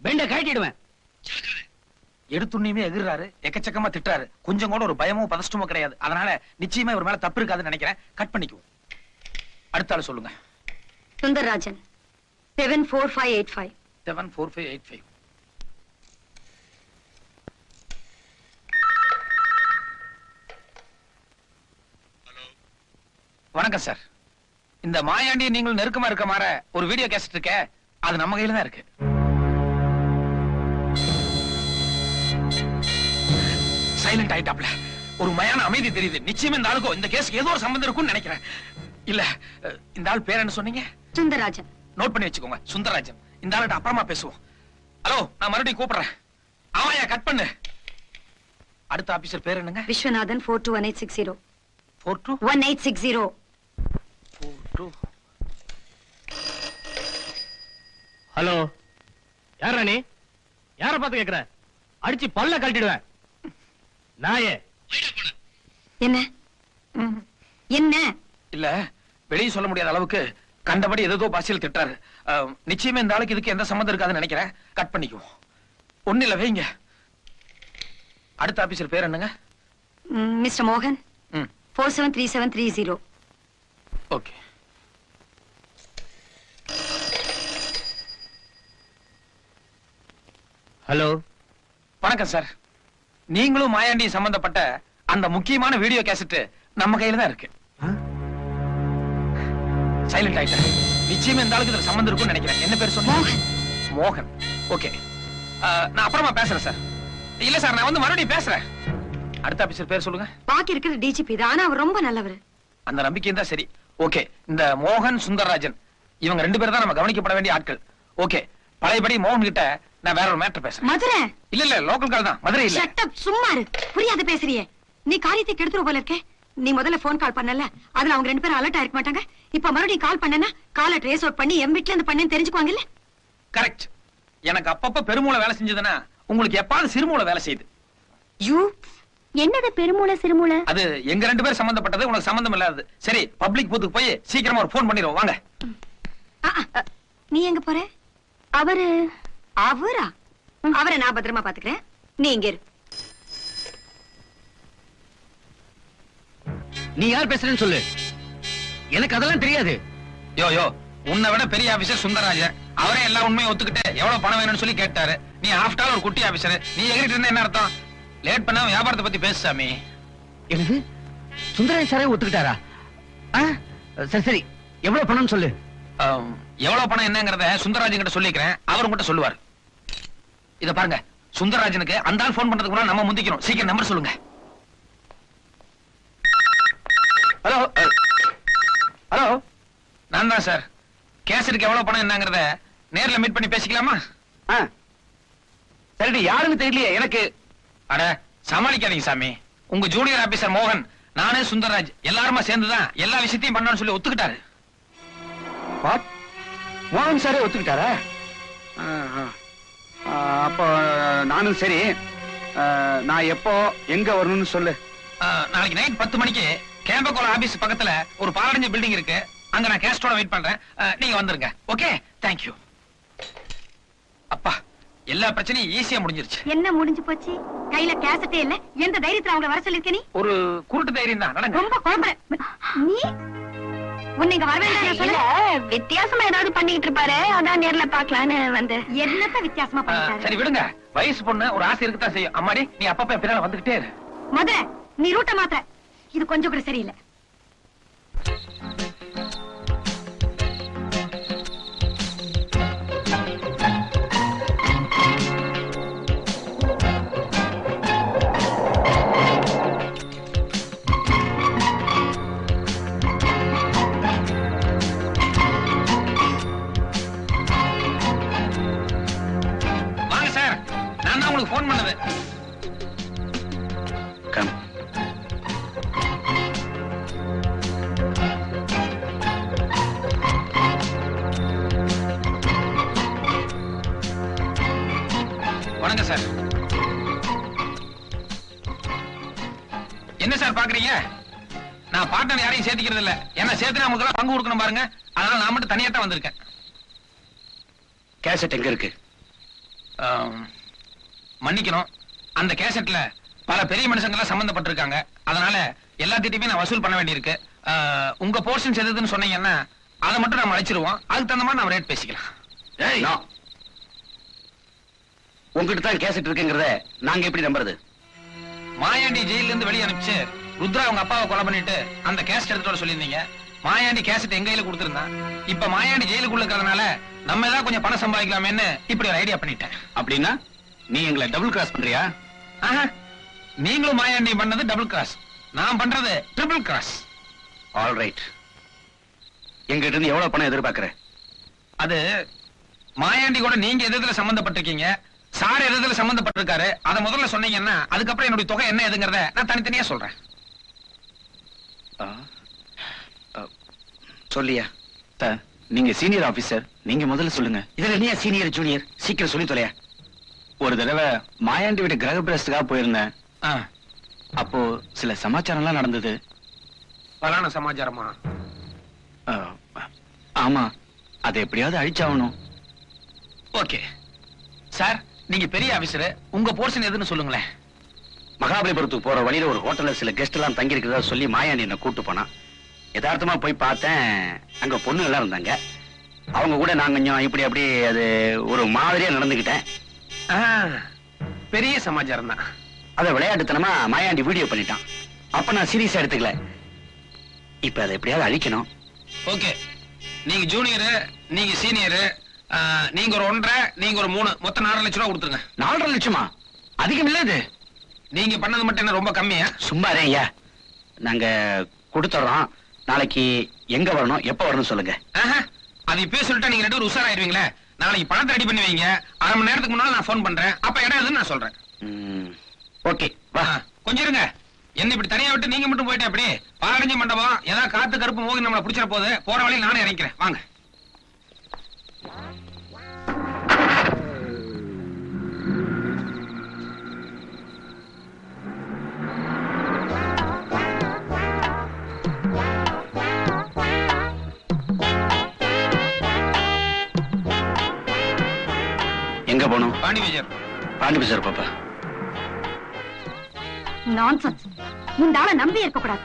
[SPEAKER 6] பெண்ட கழட்டிடுவேன்.
[SPEAKER 3] எடுத்துண்ணியுமே எதிர்றாரு, எக்கச்சக்கமா திட்டுறாரு. கொஞ்சம் கூட ஒரு பயமோ பதஷ்டமோ கிடையாது. அதனால நிச்சயமா இவர் மேல தப்பு இருக்காதுன்னு நினைக்கிறேன். கட் பண்ணிக்குவோம். அடுத்த ஆளு சொல்லுங்க.
[SPEAKER 2] சுந்தர்ராஜன் 74585.
[SPEAKER 3] 74585. வணக்கம் சார். இந்த மாயாண்டி நீங்கள் நெருக்கமா இருக்க மாதிரி ஒரு வீடியோ கேசட் இருக்க, அது நம்ம கையில தான் இருக்கு. சைலண்ட் ஆயிட்டாப்ல. ஒரு மயான அமைதி தெரியுது. நிச்சயமா இந்த ஆளுக்கும் இந்த கேஸ்க்கு ஏதோ ஒரு சம்பந்தம் இருக்கும்னு நினைக்கிறேன். இல்ல, இந்த ஆள் பேர் என்ன சொன்னீங்க?
[SPEAKER 2] சுந்தர்ராஜன்.
[SPEAKER 3] நோட் பண்ணி வச்சுக்கோங்க, சுந்தரராஜன். இந்த ஆளுட்ட அப்புறமா பேசுவோம். ஹலோ, நான் மறுபடியும் கூப்பிடுறேன். ஆமாயா, கட் பண்ணு. அடுத்த ஆபீசர் பேர் என்னங்க?
[SPEAKER 2] விஸ்வநாதன் 421860.
[SPEAKER 3] 42
[SPEAKER 2] 1860.
[SPEAKER 3] 42.
[SPEAKER 6] ஹலோ. யாரா நீ? யார பார்த்து கேக்குற? அடிச்சு பல்ல கழட்டிடுவேன். நாயே.
[SPEAKER 2] என்ன என்ன?
[SPEAKER 3] இல்ல, வெளியே சொல்ல முடியாத அளவுக்கு கண்டபடி ஏதோ பாசியல் திட்டாரு. நிச்சயமா இந்த ஆளுக்கு இதுக்கு எந்த சம்மந்தம் இருக்காதுன்னு நினைக்கிறேன். கட் பண்ணிக்குவோம். ஒண்ணு இல்ல, வைங்க. அடுத்த ஆபீசர் பேர் என்னங்க?
[SPEAKER 2] மிஸ்டர் மோகன் 473730.
[SPEAKER 3] ஓகே.
[SPEAKER 6] ஹலோ.
[SPEAKER 3] வணக்கம் சார். நீங்களும் மாயாண்டி சம்பந்தப்பட்ட அந்த முக்கியமான வீடியோ கேசட் நம்ம கையில தான் இருக்கு. சைலண்ட் ஆயிட்டேன். நிச்சயமா இந்த ஆளுக்கு இதுல சம்பந்தம் இருக்கும்னு நினைக்கிறேன். என்ன பேர் சொன்னீங்க? மோகன். ஓகே, நான் அப்புறமா பேசுறேன் சார். இல்ல சார், நான் வந்து மறுபடியும் பேசுறேன். அடுத்த ஆபீசர் பேர் சொல்லுங்க.
[SPEAKER 2] பாக்கி இருக்கிற டிஜிபி தான், ஆனா அவர் ரொம்ப நல்லவர்.
[SPEAKER 3] அந்த நம்பிக்கை தான் சரி. ஓகே, இந்த மோகன் சுந்தரராஜன் இவங்க 2 பேரும் தான் நம்ம கவனிக்கப்பட வேண்டிய ஆட்கள். ஓகே, பழையபடி மோகன் கிட்ட நான் வேற ஒரு மேட்டர் பேசுறேன்.
[SPEAKER 2] மதுரை.
[SPEAKER 3] இல்ல, லோக்கல் கால் தான், மதுரை இல்ல.
[SPEAKER 2] ஷட் அப், சும்மா இரு. புரியாத பேசுறியே. நீ காரியத்தை கெடுத்துற போல இருக்கே. நீ முதல்ல போன் கால் பண்ணல, அதுல அவங்க 2 பேரும் அலர்ட் ஆயிருக்க மாட்டாங்க. இப்ப மறுபடியும் கால் பண்ணனா காலை ட்ரேஸ் அவுட் பண்ணி எம் வீட்ல இருந்து பண்ணேன்னு தெரிஞ்சுக்குவாங்கல்ல.
[SPEAKER 3] கரெக்ட். எனக்கு அப்பப்ப பெருமூளை வேலை செஞ்சதுன்னா உங்களுக்கு எப்பாவது சிறுமூளை வேலை செய்யுது.
[SPEAKER 2] யூ
[SPEAKER 1] என்னது பெருமூளை சிறுமூளை?
[SPEAKER 3] அது எங்க 2 பேரும் சம்பந்தப்பட்டது, உனக்கு சம்பந்தம் இல்லாதது. சரி, பப்ளிக் பூத்துக்கு போய் சீக்கிரமா ஒரு போன் பண்ணிடுவோம். வாங்க.
[SPEAKER 2] நீ எங்க போற?
[SPEAKER 1] அவரு
[SPEAKER 2] அவரா? அவரை நான் பத்திரமா பாத்துக்கிறேன். நீ இங்க இரு.
[SPEAKER 6] நீ யார் பேசுறேன்னு சொல்லு. எனக்கு அதெல்லாம் தெரியாது.
[SPEAKER 3] யோ, உன்னை விட பெரிய ஆபீசர் சுந்தரராஜன். அவரே எல்லா உண்மையும் ஒத்துக்கிட்டு எவ்வளவு பணம் வேணும்னு சொல்லி கேட்டாரு. நீ ஆஃப்டர் ஒரு குட்டி ஆபீசர், நீ எகிரிட்டு இருந்தா என்ன அர்த்தம்? லேட் பண்ணாம வியாபாரத்தை பத்தி பேசு சாமி.
[SPEAKER 6] என்னது சுந்தரராஜ் சாரே ஒத்துக்கிட்டாரா? சரி சரி, எவ்வளவு பணம் சொல்லு.
[SPEAKER 3] எவ்வளவு பணம் என்னங்கறத சுந்தரராஜன் கிட்ட சொல்லிக்கிறேன், அவர் உங்ககிட்ட சொல்லுவார். இத பாருங்க, சுந்தரராஜனுக்கு அந்த ஆள் போன் பண்றதுக்கு முன்னாடி நம்ம முந்திக்கிறோம். சீக்கிரம் நம்பர் சொல்லுங்க.
[SPEAKER 6] ஹலோ ஹலோ,
[SPEAKER 3] நான் தான் சார். கேசட்டுக்கு எவ்வளவு பணம் என்னங்கறத நேர்ல மீட் பண்ணி பேசிக்கலாமா?
[SPEAKER 6] சரி, யாருன்னு தெரியலையே எனக்கு.
[SPEAKER 3] அட சமாளிக்காதீங்க சாமி. உங்க ஜூனியர் ஆபீசர் மோகன், நானே சுந்தரராஜ் எல்லாருமா சேர்ந்துதான் எல்லா விஷயத்தையும் பண்ணணும்னு சொல்லி ஒத்துக்கிட்டாரு.
[SPEAKER 6] வாட், மோகன் சாரே ஒத்துக்கிட்டாரா? அப்போ நானும் சரி. நான் எப்போ எங்க வரணும்னு சொல்லு.
[SPEAKER 3] நாளைக்கு நைட் 10 மணிக்கு கேம்பகோல ஆபீஸ் பக்கத்துல ஒரு பாலடைஞ்ச பில்டிங் இருக்கு. அங்க நான் கேஸ்டோட வெயிட் பண்றேன். நீங்க வந்துருங்க. Okay, thank you. அப்பா, எல்லா பிரச்சனையும் ஈஸியா முடிஞ்சிருச்சு.
[SPEAKER 2] என்ன முடிஞ்சு போச்சு? கையில கேசட்டே இல்ல. எந்த தைரியத்துல அவங்கள வர சொல்லிருக்க நீ?
[SPEAKER 3] ஒரு குருட்டு தைரியம் தான். நடங்க.
[SPEAKER 2] ரொம்ப குழம்புற நீ. உன்னை இங்க வர வேண்டாம் சொல்ல.
[SPEAKER 1] வித்தியாசமா ஏதாவது பண்ணிட்டு இருப்பாரு, அதான் நேர்ல பாக்கலான்னு வந்து.
[SPEAKER 2] என்னத்த வித்தியாசமா பண்ணிட்டாரு?
[SPEAKER 3] சரி விடுங்க, வயசு பொண்ணு ஒரு ஆசை இருக்குதான் செய்யும். அம்மாடி, நீ அப்பப்ப பின்னால வந்துகிட்டே இரு.
[SPEAKER 2] மதுரை, நீ ரூட்ட மாத்த. இது கொஞ்சம் கூட சரியில்லை.
[SPEAKER 3] வாங்க சார், நான் தான் உங்களுக்கு போன் பண்ணது.
[SPEAKER 5] கம்.
[SPEAKER 3] வணக்கம் சார். என்ன சார் பாக்குறீங்க? நான் பார்ட்னர் யாரையும் சேர்த்துக்கிறது இல்ல. என்ன சேர்த்து நமக்கு பங்கு கொடுக்கணும் பாருங்க. அதனால நான் மட்டும் தனியா தான் வந்திருக்கேன்.
[SPEAKER 5] கேசட் எங்க இருக்கு?
[SPEAKER 3] மன்னிக்கணும், அந்த கேசட்ல பல பெரிய மனுஷங்க எல்லாம் சம்பந்தப்பட்டிருக்காங்க. அதனால எல்லாத்திட்டையுமே நான் வசூல் பண்ண வேண்டியிருக்கு. உங்க போர்ஷன்ஸ் எதுன்னு சொன்னீங்கன்னா அதை மட்டும் நம்ம அழைச்சிருவோம். அதுக்கு தகுந்த மாதிரி நம்ம ரேட் பேசிக்கலாம்.
[SPEAKER 5] No. உங்ககிட்ட தான் கேசட் இருக்குங்கிறத நாங்க எப்படி நம்புறது?
[SPEAKER 3] மாயாண்டி ஜெயில இருந்து வெளியே அனுப்பிச்சு ருத்ரா அவங்க அப்பாவை கொலை பண்ணிட்டு அந்த கேசட் எடுத்துட்டு வர சொல்லியிருந்தீங்க. மாயாண்டி கேசட் எங்க கையில கொடுத்திருந்தான். இப்ப மாயாண்டி ஜெயிலுக்குள்ள இருக்கிறதுனால நம்ம ஏதாவது கொஞ்சம் பணம் சம்பாதிக்கலாமேன்னு இப்படி ஒரு ஐடியா பண்ணிட்டேன்.
[SPEAKER 5] அப்படின்னா நீ எங்களை டபுள் கிராஸ் பண்றியா?
[SPEAKER 3] ஆஹா, நீங்களும் மாயாண்டி பண்ணது டபுள் கிராஸ், நான் பண்றது ட்ரிபிள் கிராஸ்.
[SPEAKER 5] All right. எங்கிட்ட இருந்து எவ்வளவு பணம் எதிர்பார்க்கிற?
[SPEAKER 3] அது மாயாண்டி கூட நீங்க எதுல சம்பந்தப்பட்டிருக்கீங்க, சார் எதுல சம்பந்தப்பட்டிருக்காரு, அதை முதல்ல சொன்னீங்கன்னா அதுக்கப்புறம் என்னுடைய தொகை என்ன எதுங்கிறத நான் தனித்தனியா சொல்றேன்.
[SPEAKER 5] சொல்லியா?
[SPEAKER 7] நீங்க சீனியர் ஆபீசர், நீங்க முதல்ல சொல்லுங்க.
[SPEAKER 5] இதுல நீ சீனியர் ஜூனியர், சீக்கிரம் சொல்லி தொலையா.
[SPEAKER 7] ஒரு தடவை மாயாண்டி வீட்டு கிரக பிரஸ்துக்காக போயிருந்தேன். அப்போ சில சமாச்சாரம் எல்லாம் நடந்தது.
[SPEAKER 3] பலான சமாச்சாரமா?
[SPEAKER 7] ஆமா, அதை எப்படியாவது அழிச்சாகணும்.
[SPEAKER 3] ஓகே சார், நீங்க பெரிய ஆபீசர், உங்க போர்ஷன் எதுன்னு சொல்லுங்களேன்.
[SPEAKER 5] மகாபலிபுரத்துக்கு போற வழியில ஒரு ஹோட்டல்ல சில கெஸ்ட் எல்லாம் தங்கி இருக்கிறதா சொல்லி மாயாண்டி என்ன கூட்டு போனா. யதார்த்தமா போய் பார்த்தேன், அங்க பொண்ணு எல்லாம் இருந்தாங்க. அவங்க கூட நான் கொஞ்சம் இப்படி அப்படி அது ஒரு மாதிரியா நடந்துகிட்டேன்.
[SPEAKER 3] பெரிய சமாச்சாரம் தான்.
[SPEAKER 5] அத விளையாட்டுத்தனமா மாயாண்டி வீடியோ பண்ணிட்டான். அப்ப நான் சீரியஸா எடுத்துக்கல. இப்ப அதை எப்படியாவது அழிக்கணும்.
[SPEAKER 3] ஓகே, நீங்க ஜூனியர், நீங்க சீனியர், நீங்க ஒரு 1.5, நீங்க ஒரு 3, மொத்தம் 4 லட்சம் ரூபா கொடுத்துருங்க.
[SPEAKER 5] 4.5 லட்சமா? அதிகம் இல்ல இது?
[SPEAKER 3] நீங்க பண்ணது மட்டும் என்ன ரொம்ப கம்மியா?
[SPEAKER 5] சும்மா ஐயா, நாங்க கொடுத்துறோம். நாளைக்கு எங்க வரணும், எப்ப வரணும் சொல்லுங்க.
[SPEAKER 3] அது இப்பயே சொல்லிட்டா நீங்க 2 பேரும் உஷாராயிருவீங்களே. நாளைக்கு பணத்தை ரெடி பண்ணி வைங்க. 1/2 மணி நேரத்துக்கு முன்னால நான் போன் பண்றேன். அப்ப இடம் எதுன்னு நான் சொல்றேன்.
[SPEAKER 5] ஓகே வா.
[SPEAKER 3] கொஞ்சம் இருங்க, என்ன இப்படி தனியா விட்டு நீங்க மட்டும் போயிட்டே அப்படி பாலடைஞ்ச மண்டபம் ஏதாவது காத்து கருப்பு மோகி நம்மளை பிடிச்சிட போகுது. போற வழியில் நானே இறங்கிறேன், வாங்க.
[SPEAKER 5] எங்க போகணும்?
[SPEAKER 3] பாண்டி விஜயர்.
[SPEAKER 5] பாண்டி பஜார் பாப்பா.
[SPEAKER 2] நான்சென்ஸ். இந்த ஆளை நம்பி இருக்க கூடாது.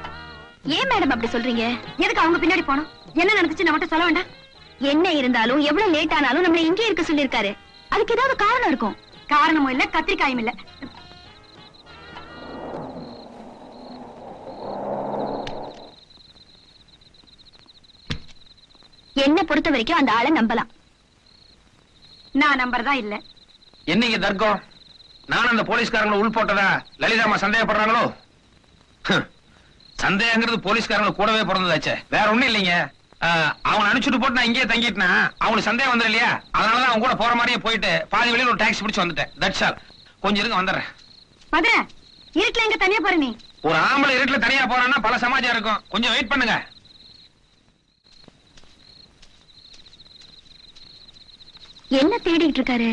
[SPEAKER 1] ஏன் மேடம் அப்படி சொல்றீங்க?
[SPEAKER 2] எதுக்கு அவங்க பின்னாடி போனோம்? என்ன நடந்துச்சு நான் மட்டும் சொல்ல வேண்டாம்?
[SPEAKER 1] என்ன இருந்தாலும் எவ்வளவு லேட் ஆனாலும் நம்மள இங்கே இருக்க சொல்லிருக்காரு. அதுக்கு ஏதாவது காரணம் இருக்கும்.
[SPEAKER 2] காரணமும் இல்ல, கத்திரிக்காயும் இல்ல.
[SPEAKER 1] என்ன பொறுத்த வரைக்கும் அந்த ஆளை நம்பலாம்.
[SPEAKER 2] நான் நம்பறதா இல்ல.
[SPEAKER 3] என்னைக்கு தர்க்கம்? நான் அந்த போலீஸ்காரங்களை உள் போட்டதா லலிதாமா சந்தேகப்படுறாங்களோ? சந்தேகங்கிறது போலீஸ்காரங்களை கூடவே பிறந்ததாச்சே, வேற ஒண்ணும் இல்லைங்க. அவன் அனுப்பிச்சுட்டு போட்டு நான் இங்கேயே தங்கிட்டேனா அவனுக்கு சந்தேகம் வந்துடும் இல்லையா? அதனாலதான் அவன் கூட போற மாதிரியே போயிட்டு பாதி வழியில் ஒரு டாக்ஸி பிடிச்சு வந்துட்டேன். That's all. கொஞ்சம் இருங்க, வந்துடுறேன்.
[SPEAKER 2] மதுரை, இருட்டுல எங்க தனியா போற நீ?
[SPEAKER 3] ஒரு ஆம்பளை இருட்டுல தனியா போறான்னா பல சமாஜம் இருக்கும். கொஞ்சம் வெயிட் பண்ணுங்க.
[SPEAKER 1] என்ன தேடிட்டு இருக்காரு?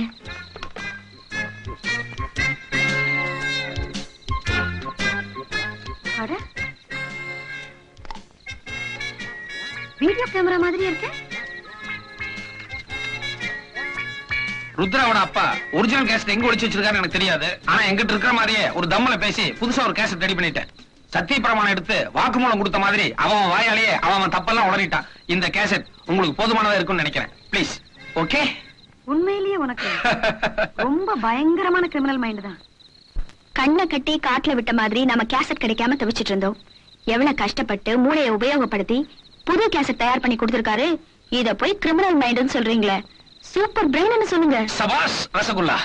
[SPEAKER 2] அட, வீடியோ கேமரா மாதிரி இருக்கு.
[SPEAKER 3] ருத்ராவோட அப்பா ஒரிஜினல் கேசட் எங்க ஒளிச்சு வச்சிருக்காரு எனக்கு தெரியாது. ஆனா எங்கிட்ட இருக்கிற மாதிரியே ஒரு தம்மல பேசி புதுசா ஒரு கேசட் ரெடி பண்ணிட்டேன். சத்திய பிரமாணம் எடுத்து வாக்குமூலம் கொடுத்த மாதிரி அவன் வாயாலேயே அவன் தப்பெல்லாம் உளறிட்டான். இந்த கேசட் உங்களுக்கு போதுமானதா இருக்கும்னு நினைக்கிறேன். ப்ளீஸ். ஓகே?
[SPEAKER 2] உண்மையிலேயே உனக்கு ரொம்ப பயங்கரமான கிரிமினல் மைண்ட் தான்.
[SPEAKER 1] கண்ணை கட்டி காட்டுல விட்ட மாதிரி நம்ம கேசட் கிடைக்காம தவிச்சிட்டு இருந்தோம். எவ்வளவு கஷ்டப்பட்டு மூளையை உபயோகப்படுத்தி புது கேசட் தயார் பண்ணி கொடுத்திருக்காரு. இத போய் கிரிமினல் மைண்ட்னு சொல்றீங்களே, சூப்பர் பிரெயின் சொல்லுங்க.
[SPEAKER 3] சபாஸ் ரசகுல்லா.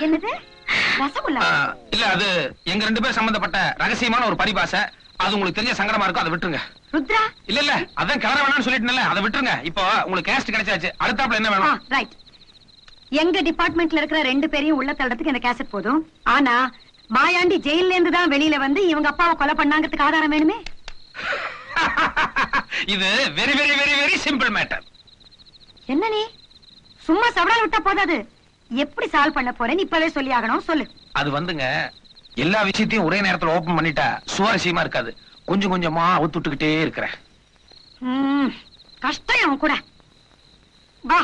[SPEAKER 2] என்னது ரசகுல்லா?
[SPEAKER 3] இல்ல, அது எங்க 2 பேர் சம்பந்தப்பட்ட ரகசியமான ஒரு பரிபாஷை. அது உங்களுக்கு தெரிஞ்ச சங்கடமா இருக்கும், அதை விட்டுருங்க.
[SPEAKER 2] ருத்ரா,
[SPEAKER 3] இல்ல இல்ல, அதான் கிளற வேணாம்னு சொல்லிட்டேன்ல, அதை விட்டுருங்க. இப்போ உங்களுக்கு கேசட் கிடைச்சாச்சு, அடுத்தாப்புல என்ன வேணும்?
[SPEAKER 2] ரைட். எங்க டிபார்ட்மெண்ட்ல இருக்கிற 2 பேரையும் உள்ள தள்ளறதுக்கு இந்த கேசட் போதும். ஆனா மாயாண்டி ஜெயில இருந்து தான் வெளியில வந்து இவங்க அப்பாவை கொலை பண்ணாங்கிறதுக்கு ஆதாரம் வேணுமே.
[SPEAKER 3] இது very very very very simple matter.
[SPEAKER 2] என்ன நீ சும்மா சவடால் விட்டா போதாது, எப்படி சால்வ் பண்ண போறேன்னு இப்பவே சொல்லி ஆகணும். சொல்லு.
[SPEAKER 3] அது வந்துங்க, எல்லா விஷயத்தையும் ஒரே நேரத்துல ஓபன் பண்ணிட்டா சுவாரஸ்யமா இருக்காது. கொஞ்சம் கொஞ்சமா அவுத்துட்டுக்கிட்டே இருக்கிறேன்.
[SPEAKER 2] கஷ்டம் அவன் கூட. வா.